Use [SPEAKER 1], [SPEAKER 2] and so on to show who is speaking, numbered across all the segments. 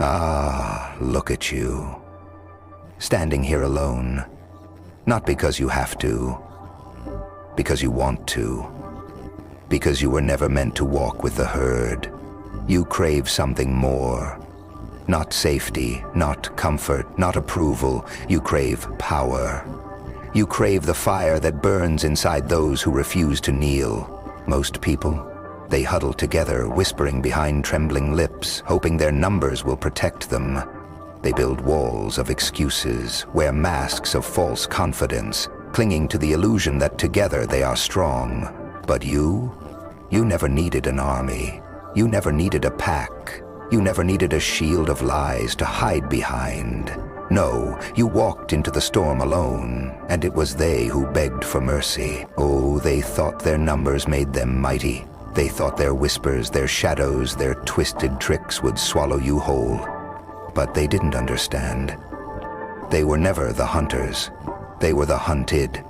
[SPEAKER 1] Ah, look at you. Standing here alone. Not because you have to. Because you want to. Because you were never meant to walk with the herd. You crave something more. Not safety, not comfort, not approval. You crave power. You crave the fire that burns inside those who refuse to kneel. Most people, they huddle together, whispering behind trembling lips, hoping their numbers will protect them. They build walls of excuses, wear masks of false confidence, clinging to the illusion that together they are strong. But you never needed an army. You never needed a pack. You never needed a shield of lies to hide behind. No, you walked into the storm alone, and it was they who begged for mercy. Oh, they thought their numbers made them mighty. They thought their whispers, their shadows, their twisted tricks would swallow you whole. But they didn't understand. They were never the hunters. They were the hunted.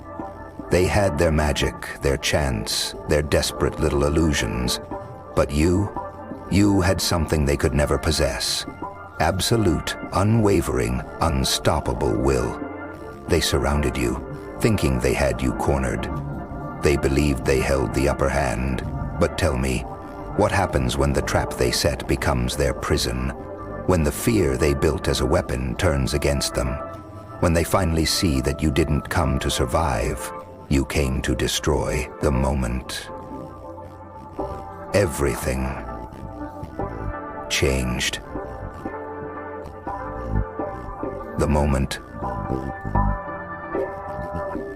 [SPEAKER 1] They had their magic, their chance, their desperate little illusions. But you had something they could never possess. Absolute, unwavering, unstoppable will. They surrounded you, thinking they had you cornered. They believed they held the upper hand. But tell me, what happens when the trap they set becomes their prison? When the fear they built as a weapon turns against them? When they finally see that you didn't come to survive, you came to destroy the moment. Everything changed. The moment.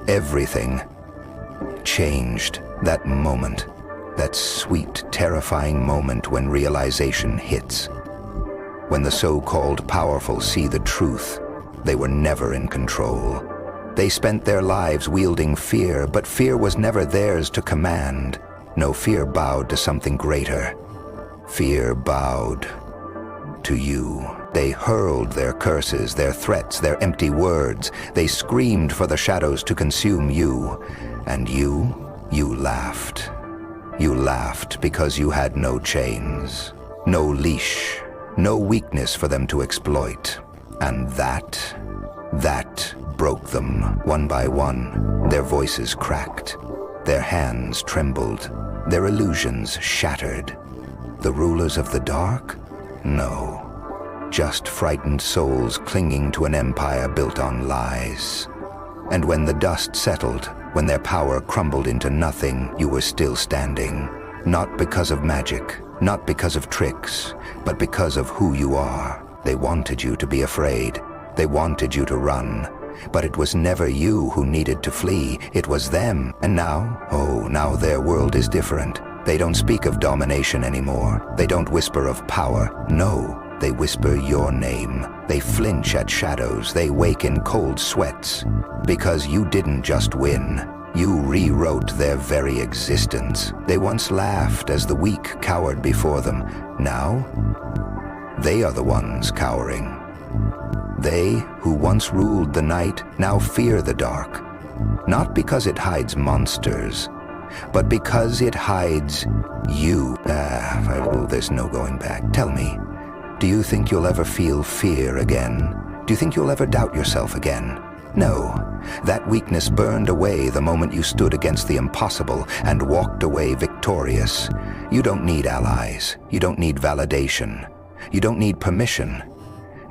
[SPEAKER 1] Everything changed that moment. That sweet, terrifying moment when realization hits. When the so-called powerful see the truth, they were never in control. They spent their lives wielding fear, but fear was never theirs to command. No, fear bowed to something greater. Fear bowed to you. They hurled their curses, their threats, their empty words. They screamed for the shadows to consume you. And you laughed. You laughed because you had no chains, no leash, no weakness for them to exploit. And that broke them one by one. Their voices cracked, their hands trembled, their illusions shattered. The rulers of the dark? No. Just frightened souls clinging to an empire built on lies. And when the dust settled, when their power crumbled into nothing, you were still standing. Not because of magic, not because of tricks, but because of who you are. They wanted you to be afraid. They wanted you to run. But it was never you who needed to flee. It was them. And now, oh, now their world is different. They don't speak of domination anymore. They don't whisper of power. No. They whisper your name. They flinch at shadows. They wake in cold sweats. Because you didn't just win. You rewrote their very existence. They once laughed as the weak cowered before them. Now, they are the ones cowering. They, who once ruled the night, now fear the dark. Not because it hides monsters, but because it hides you. There's no going back. Tell me. Do you think you'll ever feel fear again? Do you think you'll ever doubt yourself again? No. That weakness burned away the moment you stood against the impossible and walked away victorious. You don't need allies. You don't need validation. You don't need permission.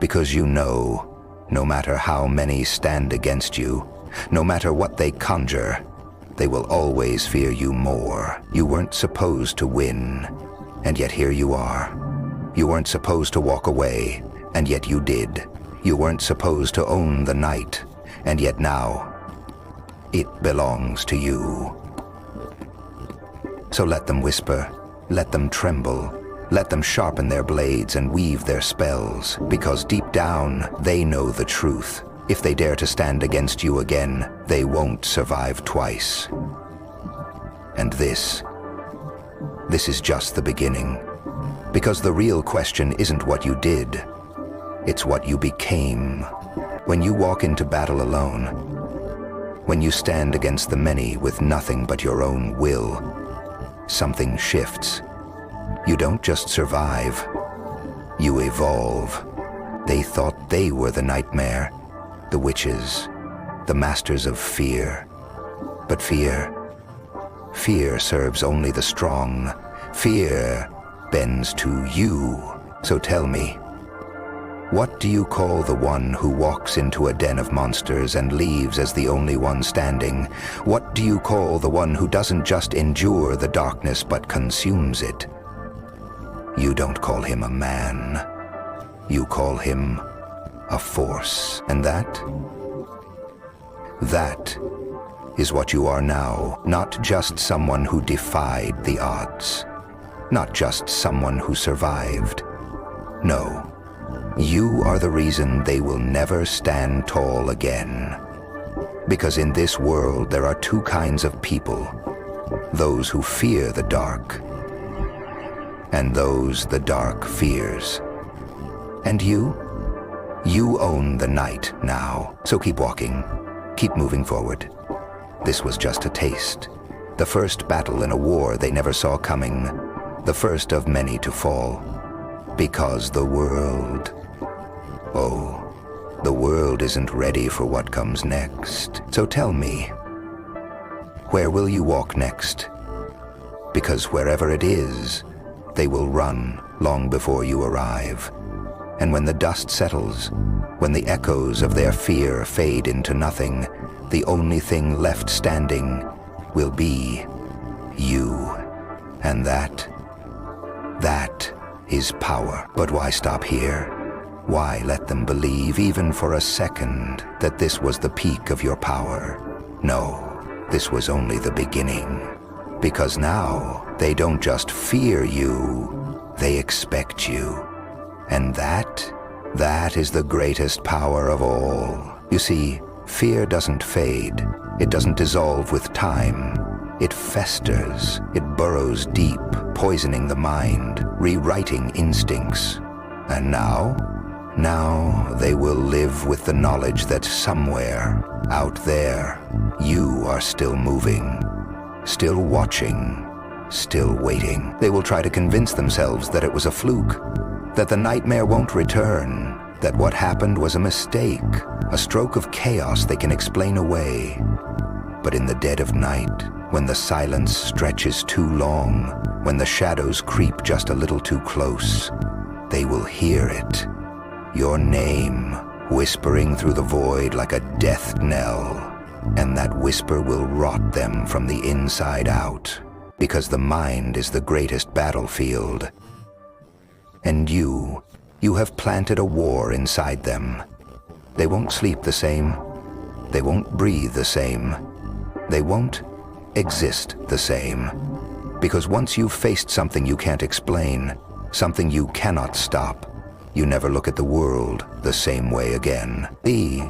[SPEAKER 1] Because you know, no matter how many stand against you, no matter what they conjure, they will always fear you more. You weren't supposed to win, and yet here you are. You weren't supposed to walk away, and yet you did. You weren't supposed to own the night, and yet now, it belongs to you. So let them whisper, let them tremble, let them sharpen their blades and weave their spells, because deep down, they know the truth. If they dare to stand against you again, they won't survive twice. And this is just the beginning. Because the real question isn't what you did, it's what you became. When you walk into battle alone, when you stand against the many with nothing but your own will, something shifts. You don't just survive, You evolve. They thought they were the nightmare, the witches, the masters of fear. But fear serves only the strong. Fear bends to you. So tell me, what do you call the one who walks into a den of monsters and leaves as the only one standing? What do you call the one who doesn't just endure the darkness but consumes it? You don't call him a man. You call him a force. And that is what you are now. Not just someone who defied the odds. Not just someone who survived. No. You are the reason they will never stand tall again. Because in this world there are two kinds of people. Those who fear the dark, and those the dark fears. And you own the night now. So keep walking, keep moving forward. This was just a taste. The first battle in a war they never saw coming. The first of many to fall. Because the world isn't ready for what comes next. So tell me, where will you walk next? Because wherever it is, they will run long before you arrive. And when the dust settles, when the echoes of their fear fade into nothing, the only thing left standing will be you. And that is power. But why stop here? Why let them believe, even for a second, that this was the peak of your power? No, this was only the beginning. Because now, they don't just fear you, they expect you. And that is the greatest power of all. You see, fear doesn't fade. It doesn't dissolve with time. It festers. It burrows deep, poisoning the mind, rewriting instincts. And now they will live with the knowledge that somewhere, out there, you are still moving, still watching, still waiting. They will try to convince themselves that it was a fluke, that the nightmare won't return, that what happened was a mistake, a stroke of chaos they can explain away. But in the dead of night, when the silence stretches too long, when the shadows creep just a little too close, they will hear it. Your name, whispering through the void like a death knell. And that whisper will rot them from the inside out, because the mind is the greatest battlefield. And you have planted a war inside them. They won't sleep the same. They won't breathe the same. They won't exist the same. Because once you've faced something you can't explain, something you cannot stop, you never look at the world the same way again. The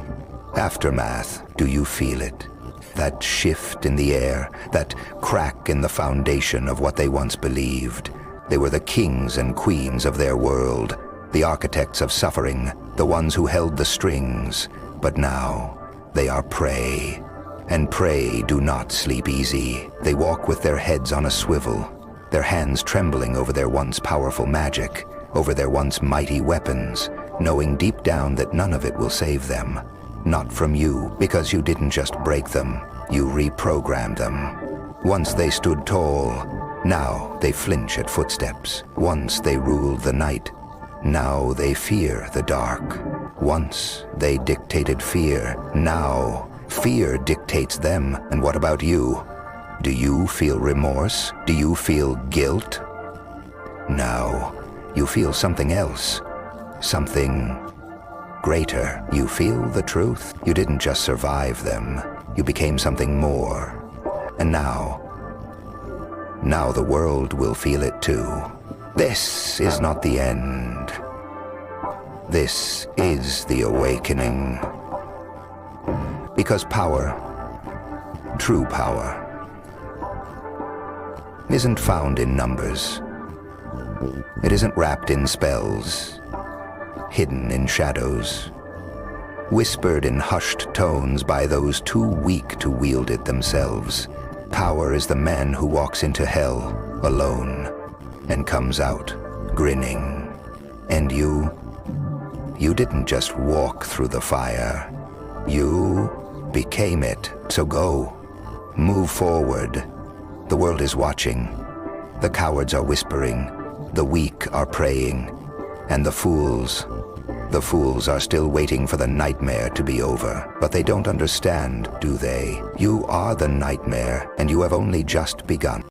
[SPEAKER 1] aftermath, do you feel it? That shift in the air, that crack in the foundation of what they once believed. They were the kings and queens of their world, the architects of suffering, the ones who held the strings. But now, they are prey. And prey do not sleep easy. They walk with their heads on a swivel, their hands trembling over their once powerful magic, over their once mighty weapons, knowing deep down that none of it will save them. Not from you, because you didn't just break them, you reprogrammed them. Once they stood tall, now they flinch at footsteps. Once they ruled the night, now they fear the dark. Once they dictated fear, now fear dictates them. And what about you? Do you feel remorse? Do you feel guilt? Now, you feel something else, something greater. You feel the truth. You didn't just survive them. You became something more. And now the world will feel it too. This is not the end. This is the awakening. Because power, true power, isn't found in numbers. It isn't wrapped in spells, hidden in shadows, whispered in hushed tones by those too weak to wield it themselves. Power is the man who walks into hell alone and comes out grinning, And you didn't just walk through the fire. You became it. So go. Move forward. The world is watching. The cowards are whispering. The weak are praying. And the fools are still waiting for the nightmare to be over. But they don't understand, do they? You are the nightmare, and you have only just begun.